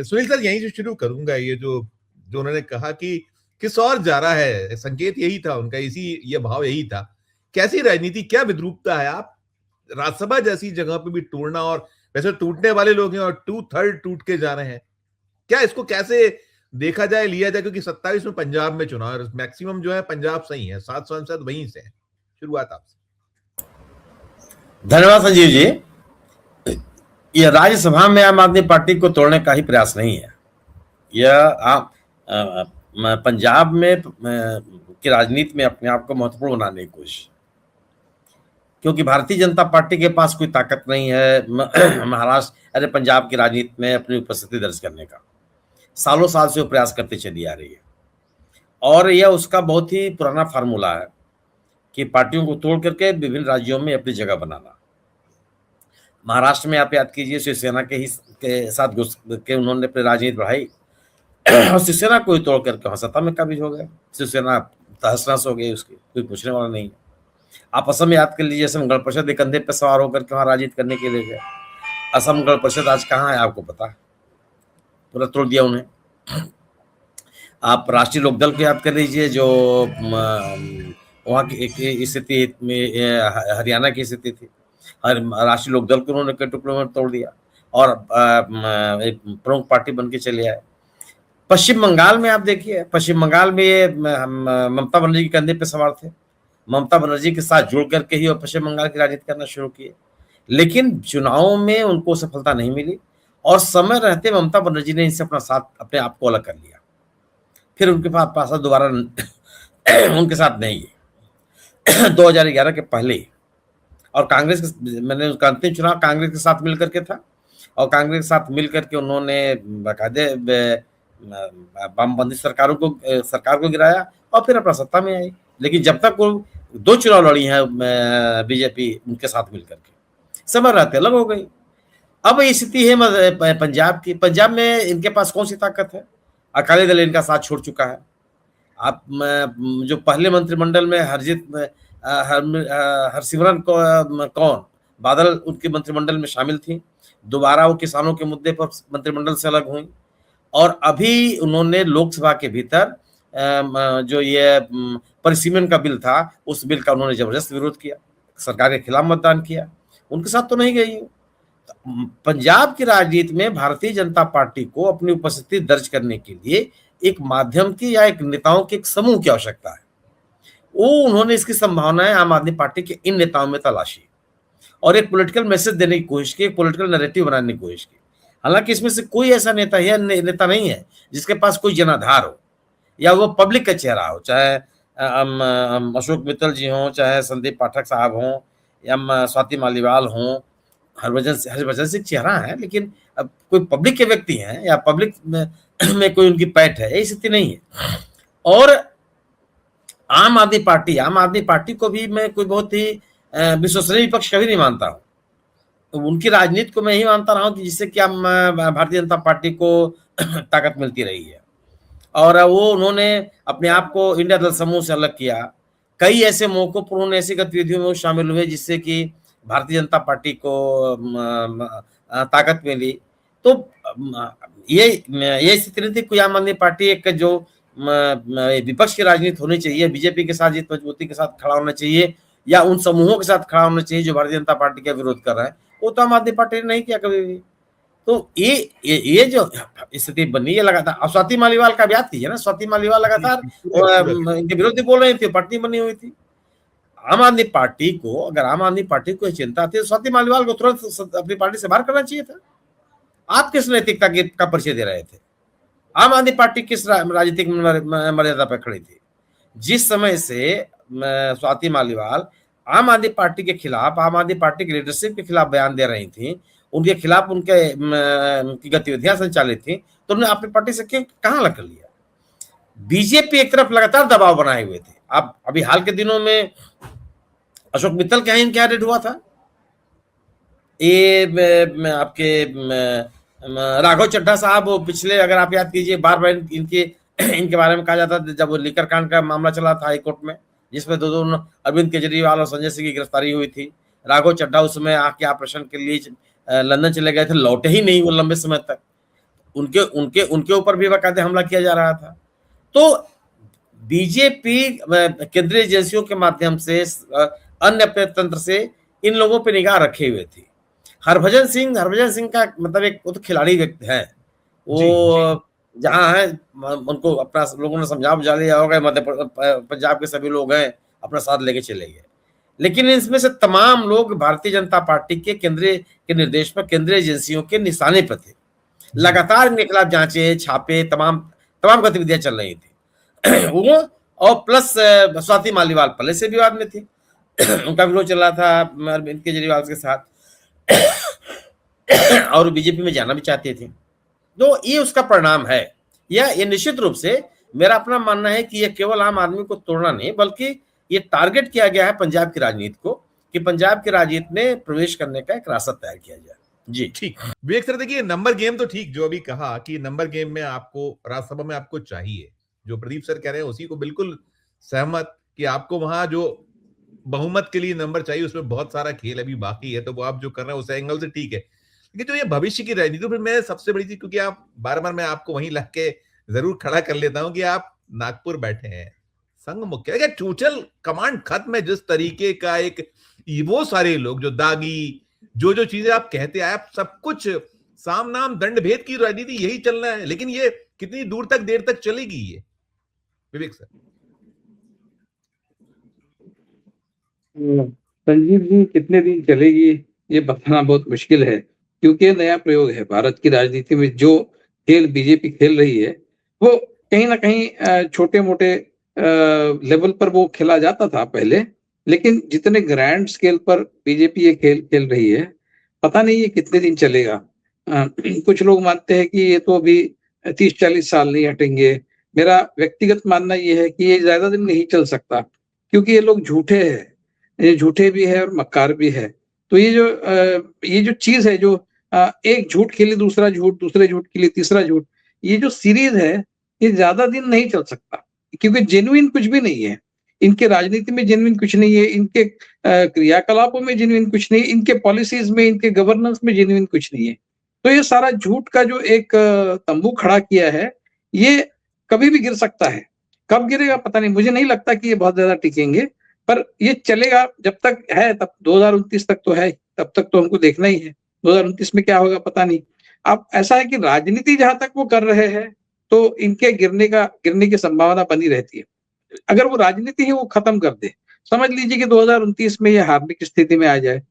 Sunil sir यहीं से शुरू करूंगा। ये जो जो उन्होंने कहा कि किस और जा रहा है, संकेत यही था उनका, इसी ये भाव यही था। कैसी राजनीति, क्या विद्रूपता है? आप राज्यसभा जैसी जगह पे भी टूटना, और वैसे टूटने वाले लोग हैं और 2/3 टूट के जा रहे हैं। क्या इसको कैसे देखा जाए, लिया जाए? क्योंकि 27 में पंजाब में चुनाव, मैक्सिमम जो है पंजाब सही है, 7 सांसद वहीं से है। शुरुआत आपसे। धन्यवाद संजीव जी। यह राज्यसभा में आम आदमी पार्टी को तोड़ने का ही प्रयास नहीं है। यह पंजाब में की राजनीति में अपने आप को महत्वपूर्ण बनाने की कोशिश, क्योंकि भारतीय जनता पार्टी के पास कोई ताकत नहीं है महाराष्ट्र अरे पंजाब की राजनीति में अपनी उपस्थिति दर्ज करने का। सालों साल से वो प्रयास करते चली आ रही है, और यह उसका बहुत ही पुराना फार्मूला है कि पार्टियों को तोड़ करके विभिन्न राज्यों में अपनी जगह बनाना। महाराष्ट्र में आप याद कीजिए, शिवसेना के साथ घुस के उन्होंने अपनी राजनीति बढ़ाई और शिवसेना को ही तोड़ करके सत्ता में काबिज हो गए। शिवसेना तहस नहस हो गई, उसकी कोई पूछने वाला नहीं। आप असम याद कर लीजिए, असम गण परिषद एक कंधे पर सवार होकर के वहां राजनीति करने के लिए गए। असम गण परिषद आज कहाँ है आपको पता है? पूरा तोड़ दिया उन्हें। आप राष्ट्रीय लोकदल को याद कर लीजिए, जो वहाँ की स्थिति में हरियाणा की स्थिति थी, राष्ट्रीय लोकदल को उन्होंने कई टुकड़ों में तोड़ दिया और एक प्रमुख पार्टी बन के चले आए। पश्चिम बंगाल में आप देखिए, पश्चिम बंगाल में ये ममता बनर्जी के कंधे पे सवार थे। ममता बनर्जी के साथ जुड़ करके ही और पश्चिम बंगाल की राजनीति करना शुरू किए, लेकिन चुनावों में उनको सफलता नहीं मिली और समय रहते ममता बनर्जी ने इनसे अपना साथ, अपने आप को अलग कर लिया। फिर उनके पास दोबारा उनके साथ नहीं है 2011 के पहले। और कांग्रेस मैंने उसका अंतिम चुनाव कांग्रेस के साथ मिलकर के था, और कांग्रेस के साथ मिलकर के उन्होंने बाकायदे वामपंथी सरकार को गिराया और फिर अपना सत्ता में आई। लेकिन जब तक वो 2 चुनाव लड़ी है बीजेपी उनके साथ मिलकर के, समय रहते अलग हो गई। अब स्थिति है पंजाब की। पंजाब में इनके पास कौन सी ताकत है? अकाली दल इनका साथ छोड़ चुका है। आप जो पहले मंत्रिमंडल में हरसिमरन कौर बादल उनके मंत्रिमंडल में शामिल थी, दोबारा वो किसानों के मुद्दे पर मंत्रिमंडल से अलग हुई, और अभी उन्होंने लोकसभा के भीतर जो ये परिसीमन का बिल था, उस बिल का उन्होंने जबरदस्त विरोध किया, सरकार के खिलाफ मतदान किया। उनके साथ तो नहीं गई। पंजाब की राजनीति में भारतीय जनता पार्टी को अपनी उपस्थिति दर्ज करने के लिए एक माध्यम की या एक नेताओं के एक समूह की आवश्यकता है। वो उन्होंने इसकी संभावनाएं आम आदमी पार्टी के इन नेताओं में तलाशी और एक पॉलिटिकल मैसेज देने की कोशिश की, एक पॉलिटिकल नैरेटिव बनाने की कोशिश की। हालांकि इसमें से कोई ऐसा नेता नहीं है जिसके पास कोई जनाधार हो या वो पब्लिक का चेहरा हो, चाहे अशोक मित्तल जी हों, चाहे संदीप पाठक साहब हों, या स्वाति मालीवाल हों, हरभजन सिंह चेहरा है, लेकिन अब कोई पब्लिक के व्यक्ति हैं या पब्लिक में कोई उनकी पैठ है, स्थिति नहीं है। और आम आदमी पार्टी को भी मैं कोई बहुत ही विश्वसनीय विपक्ष कभी नहीं मानता हूँ। तो उनकी राजनीति को मैं ही मानता रहा हूँ कि जिससे कि भारतीय जनता पार्टी को ताकत मिलती रही है, और वो उन्होंने अपने आप को इंडिया दल समूह से अलग किया। कई ऐसे मौकों पर उन्होंने ऐसी गतिविधियों में शामिल हुए जिससे कि भारतीय जनता पार्टी को ताकत मिली। तो ये स्थिति नहीं थी। कोई आम आदमी पार्टी एक जो विपक्ष की राजनीति होनी चाहिए, बीजेपी के साथ जिस मजबूती के साथ खड़ा होना चाहिए या उन समूहों के साथ खड़ा होना चाहिए जो भारतीय जनता पार्टी का विरोध कर रहे हैं, वो तो आम आदमी पार्टी ने नहीं किया कभी भी। तो ये जो स्थिति बनी है लगातार। स्वाति मालीवाल का याद कीजिए ना, स्वाति मालीवाल लगातार इनके विरोधी बोल रही थी, पार्टी बनी हुई थी। आम आदमी पार्टी को, अगर आम आदमी पार्टी को चिंता थी तो स्वाति मालीवाल को तुरंत अपनी पार्टी से बाहर करना चाहिए था। आप किस नैतिकता का परिचय दे रहे थे? आम आदमी पार्टी किस राजनीतिक मर्यादा पर खड़ी थी? जिस समय से स्वाति मालीवाल आम आदमी पार्टी के खिलाफ, आम आदमी पार्टी की लीडरशिप के खिलाफ बयान दे रही थी, उनके खिलाफ उनकी गतिविधियां संचालित थी, तो उन्होंने अपनी पार्टी से कहां अलग कर लिया? बीजेपी एक तरफ लगातार दबाव बनाए हुए थे। अब अभी हाल के दिनों में अशोक मित्तल के यहाँ रेड हुआ था, ये आपके राघव चड्ढा साहब, वो पिछले, अगर आप याद कीजिए, बार बार इनके बारे में कहा जाता था जब वो लिकर कांड का मामला चला था हाईकोर्ट में, जिसमें दोनों अरविंद केजरीवाल और संजय सिंह की गिरफ्तारी हुई थी। राघव चड्ढा उस समय आके ऑपरेशन के लिए लंदन चले गए थे, लौटे ही नहीं वो लंबे समय तक। उनके उनके उनके ऊपर भी बाकायदा हमला किया जा रहा था। तो बीजेपी केंद्रीय एजेंसियों के माध्यम से अन्य अपने तंत्र से इन लोगों पे निगाह रखे हुए थी। हरभजन सिंह का मतलब एक वो तो खिलाड़ी व्यक्ति है, वो जहाँ है उनको अपना लोगों ने समझा बुझा लिया होगा, पंजाब के सभी लोग हैं अपना साथ लेके चले गए। लेकिन इसमें से तमाम लोग भारतीय जनता पार्टी के केंद्रीय के निर्देश पर केंद्रीय एजेंसियों के निशाने पर थे। लगातार इनके खिलाफ जांचे, छापे, तमाम गतिविधियां चल रही थी। वो और प्लस स्वाति मालीवाल पहले से विवाद में थी। उनका विरोध चल रहा था अरविंद केजरीवाल के साथ और बीजेपी में जाना भी चाहते थे। तो ये उसका परिणाम है। ये निश्चित रूप से मेरा अपना मानना है कि ये केवल आम आदमी को तोड़ना नहीं, बल्कि ये टारगेट किया गया है पंजाब की राजनीति को, कि पंजाब की राजनीति में प्रवेश करने का एक रास्ता तैयार किया जाए। जी ठीक। विवेक सर, देखिए नंबर गेम तो ठीक, जो अभी कहा कि नंबर गेम में आपको राज्यसभा में आपको चाहिए, जो प्रदीप सर कह रहे हैं उसी को बिल्कुल सहमत, कि आपको वहां जो बहुमत के लिए नंबर चाहिए उसमें बहुत सारा खेल अभी बाकी है, तो वो आप जो कर रहे हैं उस एंगल से ठीक है। लेकिन जो ये भविष्य की राजनीति, तो फिर मैं सबसे बड़ी चीज, क्योंकि आप बार बार मैं आपको वहीं ला के जरूर खड़ा कर लेता हूं कि आप नागपुर बैठे हैं, संघ मुख्य चूचल कमांड खत्म है, जिस तरीके का एक वो सारे लोग जो दागी, जो चीजें आप कहते आए, आप सब कुछ साम नाम दंड भेद की राजनीति यही चलना है। लेकिन ये कितनी दूर तक देर तक चलेगी ये, विवेक सर? संजीव जी, कितने दिन चलेगी ये बताना बहुत मुश्किल है, क्योंकि नया प्रयोग है भारत की राजनीति में। जो खेल बीजेपी खेल रही है वो कहीं ना कहीं छोटे मोटे लेवल पर वो खेला जाता था पहले, लेकिन जितने ग्रैंड स्केल पर बीजेपी ये खेल खेल रही है, पता नहीं ये कितने दिन चलेगा। कुछ लोग मानते हैं कि ये तो अभी 30-40 साल नहीं हटेंगे। मेरा व्यक्तिगत मानना ये है कि ये ज्यादा दिन नहीं चल सकता, क्योंकि ये लोग झूठे हैं, ये झूठे भी है और मक्कार भी है। तो ये जो चीज है, जो एक झूठ के लिए दूसरा झूठ, दूसरे झूठ के लिए तीसरा झूठ, ये जो सीरीज है ये ज्यादा दिन नहीं चल सकता, क्योंकि जेन्युइन कुछ भी नहीं है इनके राजनीति में, जेन्युइन कुछ नहीं है इनके क्रियाकलापों में, जेन्युइन कुछ नहीं, इनके पॉलिसीज में, इनके गवर्नेंस में जेन्युइन कुछ नहीं है। तो ये सारा झूठ का जो एक तंबू खड़ा किया है, ये कभी भी गिर सकता है। कब गिरेगा पता नहीं, मुझे नहीं लगता कि ये बहुत ज्यादा टिकेंगे, पर ये चलेगा जब तक है, तब 2029 तक तो है, तब तक तो हमको देखना ही है। 2029 में क्या होगा पता नहीं। अब ऐसा है कि राजनीति जहां तक वो कर रहे हैं तो इनके गिरने की संभावना बनी रहती है। अगर वो राजनीति है वो खत्म कर दे, समझ लीजिए कि 2029 में ये हारने की स्थिति में आ जाए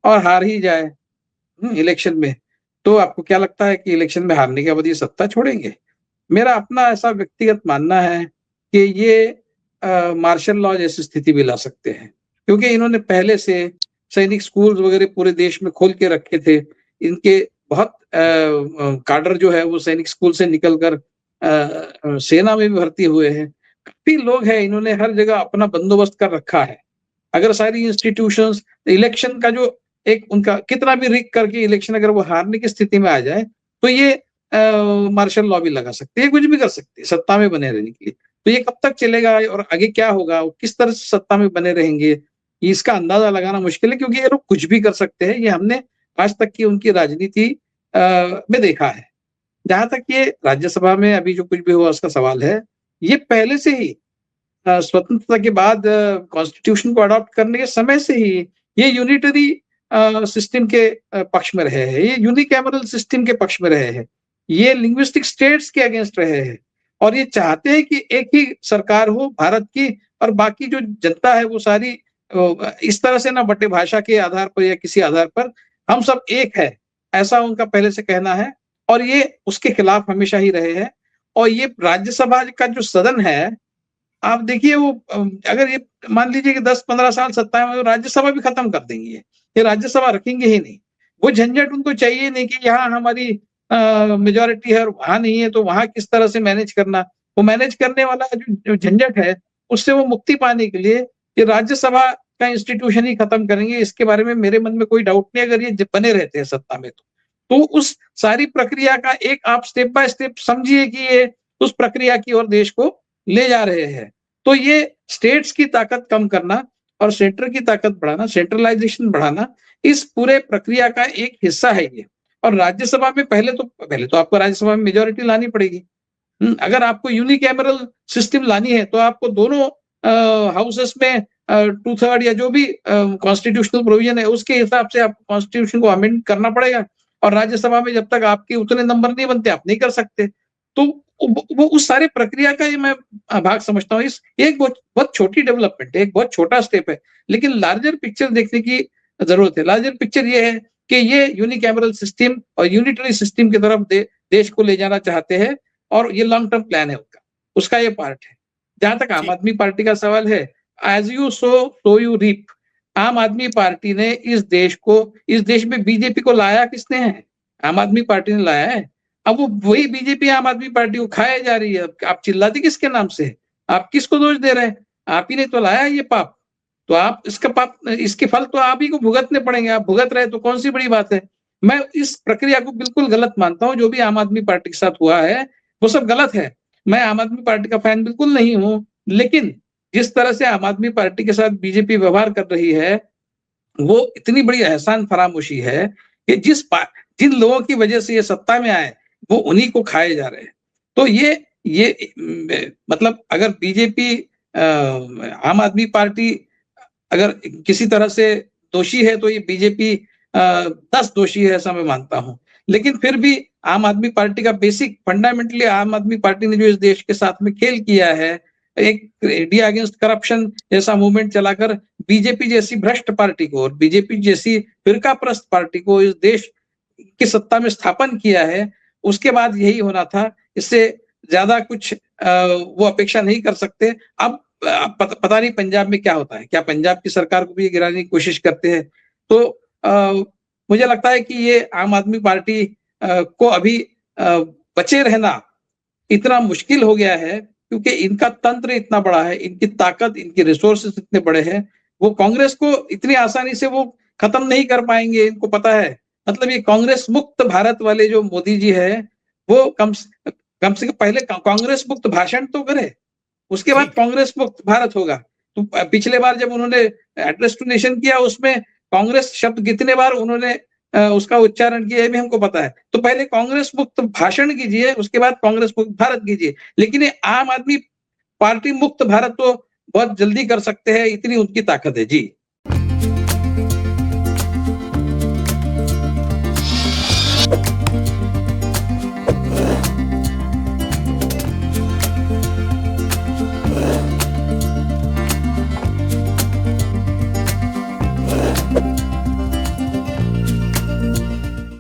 और हार ही जाए इलेक्शन में, तो आपको क्या लगता है कि इलेक्शन में हारने के बाद ये सत्ता छोड़ेंगे? मेरा अपना ऐसा व्यक्तिगत मानना है कि ये मार्शल लॉ जैसी स्थिति भी ला सकते हैं, क्योंकि इन्होंने पहले से सैनिक स्कूल वगैरह पूरे देश में खोल के रखे थे। इनके बहुत काडर जो है वो सैनिक स्कूल से निकलकर सेना में भी भर्ती हुए हैं। काफी लोग हैं, इन्होंने हर जगह अपना बंदोबस्त कर रखा है। अगर सारी इंस्टीट्यूशंस, इलेक्शन का जो एक उनका कितना भी रिग करके इलेक्शन अगर वो हारने की स्थिति में आ जाए, तो ये मार्शल लॉ भी लगा सकते हैं, कुछ भी कर सकते हैं सत्ता में बने रहने के लिए। तो ये कब तक चलेगा और आगे क्या होगा, किस तरह से सत्ता में बने रहेंगे, इसका अंदाजा लगाना मुश्किल है, क्योंकि ये लोग कुछ भी कर सकते हैं। ये हमने आज तक की उनकी राजनीति में देखा है। जहां तक ये राज्यसभा में अभी जो कुछ भी हुआ उसका सवाल है, ये पहले से ही स्वतंत्रता के बाद कॉन्स्टिट्यूशन को अडॉप्ट करने के समय से ही ये यूनिटरी सिस्टम के पक्ष में रहे हैं, ये यूनिकैमरल सिस्टम के पक्ष में रहे हैं, ये लिंग्विस्टिक स्टेट्स के अगेंस्ट रहे हैं, और ये चाहते हैं कि एक ही सरकार हो भारत की, और बाकी जो जनता है वो सारी इस तरह से ना बटे, भाषा के आधार पर या किसी आधार पर, हम सब एक है, ऐसा उनका पहले से कहना है, और ये उसके खिलाफ हमेशा ही रहे हैं। और ये राज्यसभा का जो सदन है, आप देखिए वो अगर ये मान लीजिए कि 10-15 साल सत्ता में, राज्यसभा भी खत्म कर देंगे, ये राज्यसभा रखेंगे ही नहीं। वो झंझट उनको चाहिए नहीं कि यहाँ हमारी मेजोरिटी है और वहां नहीं है, तो वहां किस तरह से मैनेज करना। वो मैनेज करने वाला जो झंझट है उससे वो मुक्ति पाने के लिए ये राज्यसभा का इंस्टीट्यूशन ही खत्म करेंगे। इसके बारे में मेरे मन में कोई डाउट नहीं, अगर ये बने रहते हैं सत्ता में तो उस सारी प्रक्रिया का एक आप स्टेप बाय स्टेप समझिए कि ये उस प्रक्रिया की ओर देश को ले जा रहे हैं। तो ये स्टेट्स की ताकत कम करना और सेंटर की ताकत बढ़ाना, सेंट्रलाइजेशन बढ़ाना, इस पूरे प्रक्रिया का एक हिस्सा है ये। और राज्यसभा में पहले तो आपको राज्यसभा में मेजोरिटी लानी पड़ेगी। अगर आपको यूनिकैमरल सिस्टम लानी है तो आपको दोनों हाउसेस में 2/3 या जो भी कॉन्स्टिट्यूशनल प्रोविजन है उसके हिसाब से आपको कॉन्स्टिट्यूशन को अमेंड करना पड़ेगा, और राज्यसभा में जब तक आपके उतने नंबर नहीं बनते आप नहीं कर सकते। तो वो उस सारे प्रक्रिया का ये मैं भाग समझता हूँ। इस एक बहुत छोटी डेवलपमेंट है, एक बहुत छोटा स्टेप है, लेकिन लार्जर पिक्चर देखने की जरूरत है। लार्जर पिक्चर ये है कि ये यूनिकैमरल सिस्टम और यूनिटरी सिस्टम की तरफ देश को ले जाना चाहते हैं, और ये लॉन्ग टर्म प्लान है उसका ये पार्ट है। जहां तक आम आदमी पार्टी का सवाल है, as you sow you reap. Aam Aadmi party ने इस देश में बीजेपी को लाया किसने है? आम आदमी पार्टी ने लाया है। अब वो वही बीजेपी आम आदमी पार्टी को खाया जा रही है। आप चिल्लाते किसके नाम से? आप किसको दोष दे रहे हैं? आप ही ने तो लाया ये पाप, तो आप इसके फल तो आप ही को भुगतने पड़ेंगे। आप भुगत रहे तो कौन सी बड़ी बात है? मैं इस प्रक्रिया को बिल्कुल गलत मानता हूं। जो भी आम आदमी पार्टी के साथ हुआ है वो सब गलत है। मैं आम आदमी पार्टी का फैन बिल्कुल नहीं हूं, लेकिन जिस तरह से आम आदमी पार्टी के साथ बीजेपी व्यवहार कर रही है वो इतनी बड़ी एहसान फरामोशी है कि जिन लोगों की वजह से ये सत्ता में आए वो उन्हीं को खाए जा रहे हैं। तो ये मतलब अगर बीजेपी आम आदमी पार्टी अगर किसी तरह से दोषी है तो ये बीजेपी 10 दोषी है, ऐसा मैं मानता हूं। लेकिन फिर भी आम आदमी पार्टी का बेसिक फंडामेंटली आम आदमी पार्टी ने जो इस देश के साथ में खेल किया है, एक इंडिया अगेंस्ट करप्शन जैसा मूवमेंट चलाकर बीजेपी जैसी भ्रष्ट पार्टी को और बीजेपी जैसी फिरकाप्रस्त पार्टी को इस देश की सत्ता में स्थापन किया है, उसके बाद यही होना था। इससे ज्यादा कुछ वो अपेक्षा नहीं कर सकते। अब पता नहीं पंजाब में क्या होता है, क्या पंजाब की सरकार को भी गिराने की कोशिश करते हैं। तो मुझे लगता है कि ये आम आदमी पार्टी को अभी बचे रहना इतना मुश्किल हो गया है, क्योंकि इनका तंत्र इतना बड़ा है, इनकी ताकत, इनके रिसोर्सेस इतने बड़े हैं। वो कांग्रेस को इतनी आसानी से वो खत्म नहीं कर पाएंगे, इनको पता है। मतलब ये कांग्रेस मुक्त भारत वाले जो मोदी जी है, वो कम से कम पहले कांग्रेस मुक्त भाषण तो करे, उसके बाद कांग्रेस मुक्त भारत होगा। तो पिछले बार जब उन्होंने एड्रेस टू नेशन किया, उसमें कांग्रेस शब्द कितने बार उन्होंने उसका उच्चारण किया, भी हमको पता है। तो पहले कांग्रेस मुक्त भाषण कीजिए, उसके बाद कांग्रेस मुक्त भारत कीजिए। लेकिन ये आम आदमी पार्टी मुक्त भारत तो बहुत जल्दी कर सकते हैं, इतनी उनकी ताकत है। जी।